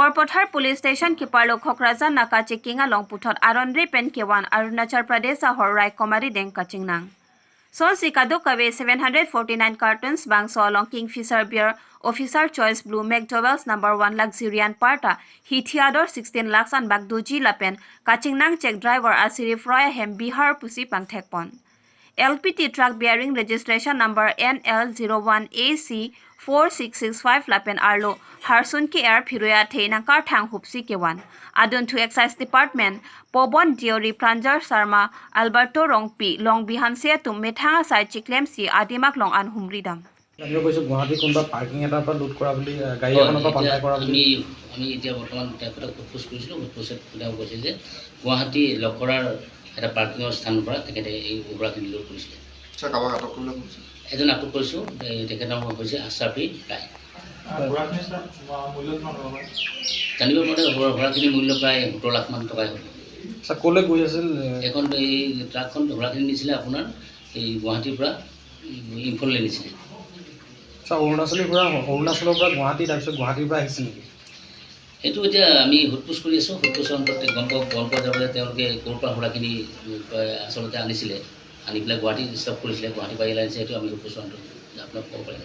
Borpothar Police Station Keeper Lo Khakrajan Naka checking along puthot Arondri Pen Kewan Arunachal Pradesh ahor Rai Komari Deng Kaching Nang. So Sikado Kawe 749 cartons bang so along Kingfisher Beer Officer Choice Blue McDowell's No. 1 Luxurian Parta Hithiador 16 lakhs and Bagduji Lapen Kaching Nang check driver Asirif Roy Hem Bihar Pusi Pang Thekpon. LPT truck bearing registration number NL01AC 4665 Lapen Arlo Harsun ki air Piruya Thena Karthang Hupsi Kewan Adon to Excise Department Pobon Diori Pranjar Sarma Alberto Rongpi Long Bihansia to Methanga Side Chiklem Si Adimak Long An Humridam. আমি কৈছো গুৱাহাটী কোনবা parking এটাৰ পৰা লুট কৰা বুলি গাড়ী এখনৰ পৰা পাল্টাই কৰা বুলি আমি এতিয়া বৰ্তমান তেখেতক সোধপোছ কৰিছিলোঁ সোধপোছত তেওঁ কৈছে যে গুৱাহাটী লখৰাৰ এটা পাৰ্কিঙৰ স্থানৰ পৰা তেখেতে এই উগ্ৰবাদী লুট কৰিছিলে এজন আটক কৰিছোঁ তেখেতৰ নাম হৈছে আশ্ৰাফী ৰায় জানিব মতে ঘোঁৰাখিনি মূল্য প্ৰায় 17 লাখ মান টকাই হ'ব ক'লৈ গৈ আছিল এখন এই ট্ৰাকখন ঘোঁৰাখিনি নিছিলে আপোনাৰ এই গুৱাহাটীৰ পৰা ইম্ফললৈ নিছিলে অৰুণাচলৰ পৰা গুৱাহাটী তাৰপিছত গুৱাহাটীৰ পৰা আহিছে নেকি এইটো এতিয়া আমি সোধপোছ কৰি আছোঁ সোধপোছৰ অন্তত গম পোৱা যাব যে তেওঁলোকে ক'ৰ পৰা ঘোঁৰাখিনি আচলতে আনিছিলে আনি পেলাই গুৱাহাটী ষ্টপ কৰিছিলে গুৱাহাটী পৰা আনিছে এইটো আমি সোধপোছৰ অন্তত আপোনাক ক'ব পাৰিম